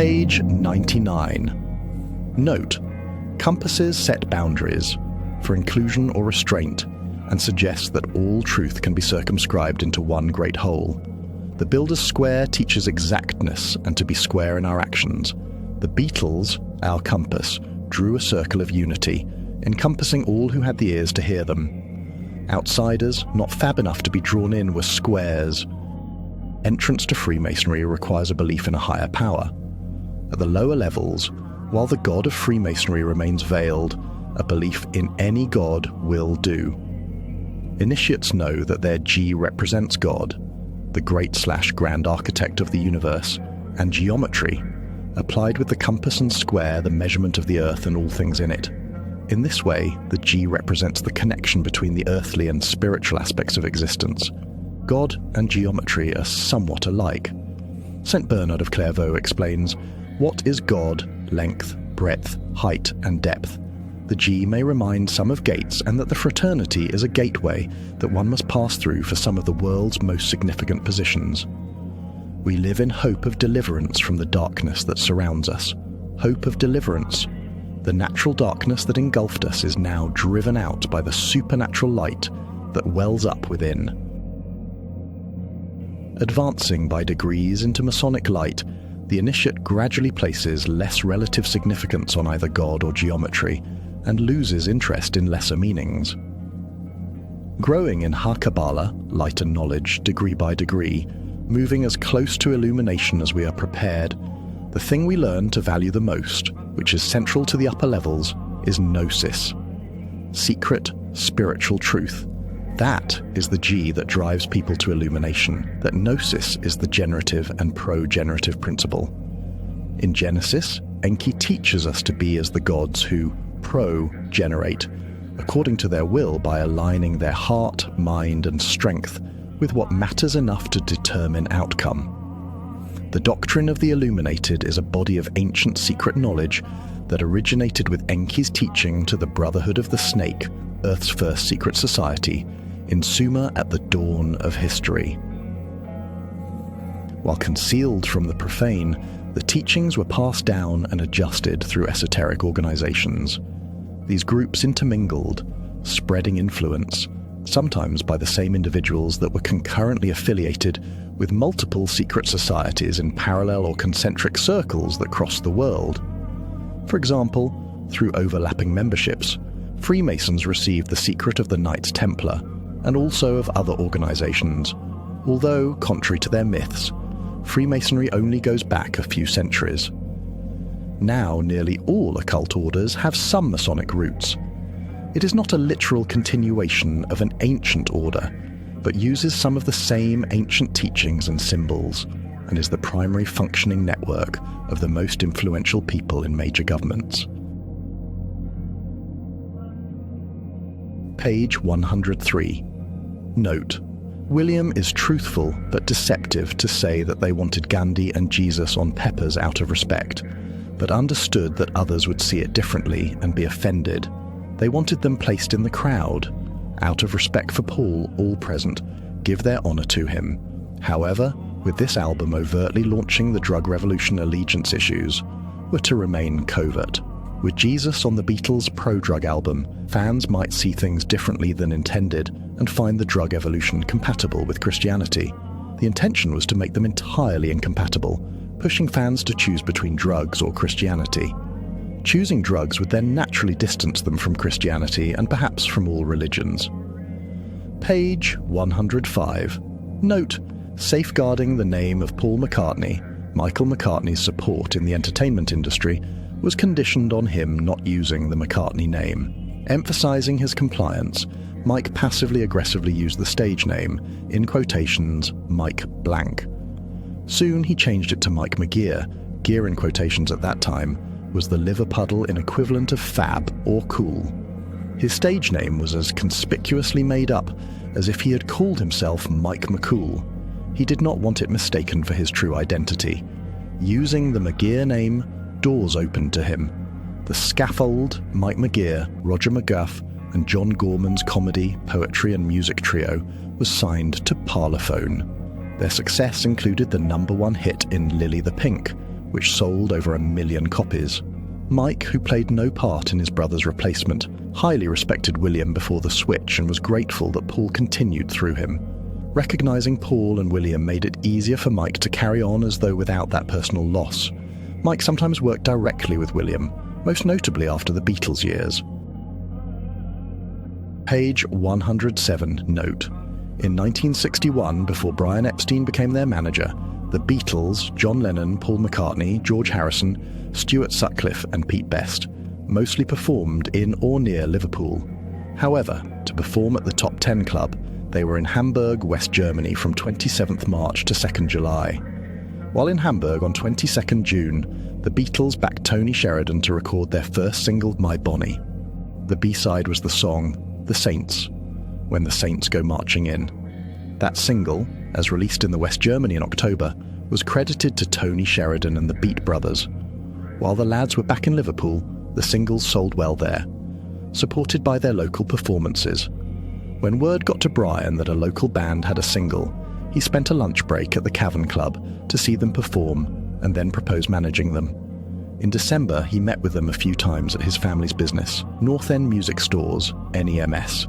Page 99. Note: compasses set boundaries for inclusion or restraint and suggest that all truth can be circumscribed into one great whole. The builder's square teaches exactness and to be square in our actions. The Beatles, our compass, drew a circle of unity, encompassing all who had the ears to hear them. Outsiders, not fab enough to be drawn in, were squares. Entrance to Freemasonry requires a belief in a higher power. At the lower levels, while the god of Freemasonry remains veiled, a belief in any god will do. Initiates know that their G represents God, the great/grand architect of the universe, and geometry, applied with the compass and square, the measurement of the earth and all things in it. In this way, the G represents the connection between the earthly and spiritual aspects of existence. God and geometry are somewhat alike. St. Bernard of Clairvaux explains, "What is God, length, breadth, height, and depth? The G may remind some of gates, and that the fraternity is a gateway that one must pass through for some of the world's most significant positions. We live in hope of deliverance from the darkness that surrounds us. Hope of deliverance. The natural darkness that engulfed us is now driven out by the supernatural light that wells up within." Advancing by degrees into Masonic light, the initiate gradually places less relative significance on either God or geometry, and loses interest in lesser meanings. Growing in Ha-Kabbalah, light and knowledge, degree by degree, moving as close to illumination as we are prepared, the thing we learn to value the most, which is central to the upper levels, is gnosis. Secret, spiritual truth. That is the G that drives people to illumination, that gnosis is the generative and pro-generative principle. In Genesis, Enki teaches us to be as the gods who pro-generate, according to their will by aligning their heart, mind, and strength with what matters enough to determine outcome. The doctrine of the illuminated is a body of ancient secret knowledge that originated with Enki's teaching to the Brotherhood of the Snake, Earth's first secret society, in Sumer at the dawn of history. While concealed from the profane, the teachings were passed down and adjusted through esoteric organizations. These groups intermingled, spreading influence, sometimes by the same individuals that were concurrently affiliated with multiple secret societies in parallel or concentric circles that crossed the world. For example, through overlapping memberships, Freemasons received the secret of the Knights Templar, and also of other organizations, although, contrary to their myths, Freemasonry only goes back a few centuries. Now nearly all occult orders have some Masonic roots. It is not a literal continuation of an ancient order, but uses some of the same ancient teachings and symbols, and is the primary functioning network of the most influential people in major governments. Page 103. Note: William is truthful but deceptive to say that they wanted Gandhi and Jesus on peppers out of respect, but understood that others would see it differently and be offended. They wanted them placed in the crowd. Out of respect for Paul, all present give their honor to him. However, with this album overtly launching the drug revolution allegiance issues, were to remain covert. With Jesus on the Beatles' pro-drug album, fans might see things differently than intended and find the drug evolution compatible with Christianity. The intention was to make them entirely incompatible, pushing fans to choose between drugs or Christianity. Choosing drugs would then naturally distance them from Christianity and perhaps from all religions. Page 105. Note: safeguarding the name of Paul McCartney, Michael McCartney's support in the entertainment industry was conditioned on him not using the McCartney name. Emphasizing his compliance, Mike passively-aggressively used the stage name, in quotations, Mike Blank. Soon he changed it to Mike McGear. Gear in quotations at that time was the Liverpuddle in equivalent of fab or cool. His stage name was as conspicuously made up as if he had called himself Mike McCool. He did not want it mistaken for his true identity. Using the McGear name, doors opened to him. The Scaffold, Mike McGear, Roger McGuff, and John Gorman's comedy, poetry and music trio was signed to Parlophone. Their success included the #1 hit in Lily the Pink, which sold over 1 million copies. Mike, who played no part in his brother's replacement, highly respected William before the switch and was grateful that Paul continued through him. Recognizing Paul and William made it easier for Mike to carry on as though without that personal loss. Mike sometimes worked directly with William, most notably after the Beatles years. Page 107, note. In 1961, before Brian Epstein became their manager, the Beatles, John Lennon, Paul McCartney, George Harrison, Stuart Sutcliffe and Pete Best mostly performed in or near Liverpool. However, to perform at the Top 10 Club, they were in Hamburg, West Germany from 27th March to 2nd July. While in Hamburg on 22nd June, the Beatles backed Tony Sheridan to record their first single, My Bonnie. The B-side was the song The Saints, When the Saints Go Marching In. That single, as released in the West Germany in October, was credited to Tony Sheridan and the Beat Brothers. While the lads were back in Liverpool, the singles sold well there, supported by their local performances. When word got to Brian that a local band had a single, he spent a lunch break at the Cavern Club to see them perform and then propose managing them. In December, he met with them a few times at his family's business, North End Music Stores, NEMS,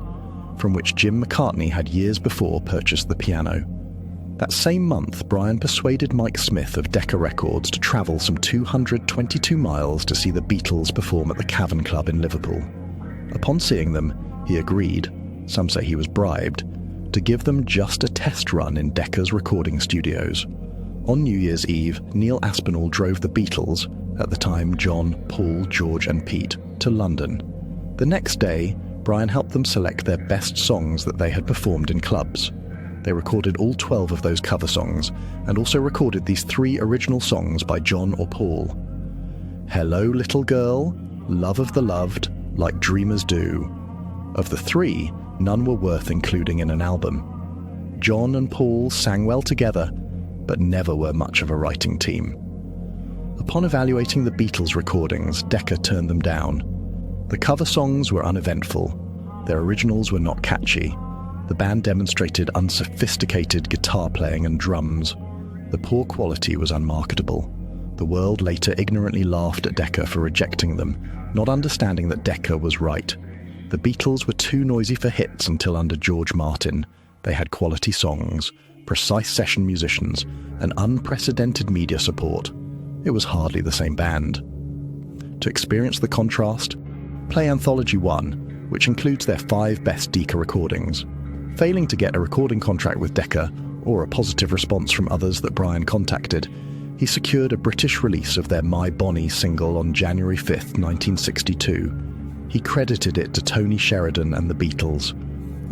from which Jim McCartney had years before purchased the piano. That same month, Brian persuaded Mike Smith of Decca Records to travel some 222 miles to see the Beatles perform at the Cavern Club in Liverpool. Upon seeing them, he agreed, some say he was bribed, to give them just a test run in Decca's recording studios. On New Year's Eve, Neil Aspinall drove the Beatles, at the time John, Paul, George and Pete, to London. The next day, Brian helped them select their best songs that they had performed in clubs. They recorded all 12 of those cover songs, and also recorded these 3 original songs by John or Paul. Hello Little Girl, Love of the Loved, Like Dreamers Do. Of the 3, none were worth including in an album. John and Paul sang well together, but never were much of a writing team. Upon evaluating the Beatles' recordings, Decca turned them down. The cover songs were uneventful. Their originals were not catchy. The band demonstrated unsophisticated guitar playing and drums. The poor quality was unmarketable. The world later ignorantly laughed at Decca for rejecting them, not understanding that Decca was right. The Beatles were too noisy for hits until under George Martin. They had quality songs, precise session musicians, and unprecedented media support. It was hardly the same band. To experience the contrast, play Anthology 1, which includes their 5 best Decca recordings. Failing to get a recording contract with Decca, or a positive response from others that Brian contacted, he secured a British release of their My Bonnie single on January 5th, 1962. He credited it to Tony Sheridan and the Beatles.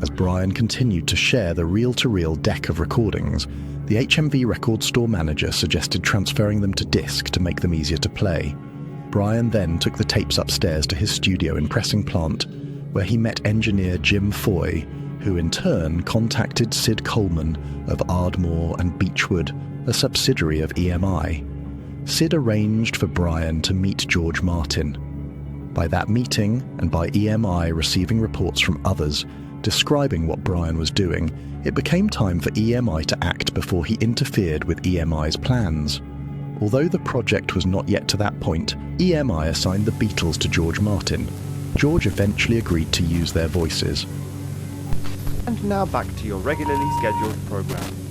As Brian continued to share the reel-to-reel deck of recordings, the HMV record store manager suggested transferring them to disc to make them easier to play. Brian then took the tapes upstairs to his studio in Pressing Plant, where he met engineer Jim Foy, who in turn contacted Sid Coleman of Ardmore and Beechwood, a subsidiary of EMI. Sid arranged for Brian to meet George Martin. By that meeting, and by EMI receiving reports from others describing what Brian was doing, it became time for EMI to act before he interfered with EMI's plans. Although the project was not yet to that point, EMI assigned the Beatles to George Martin. George eventually agreed to use their voices. And now back to your regularly scheduled program.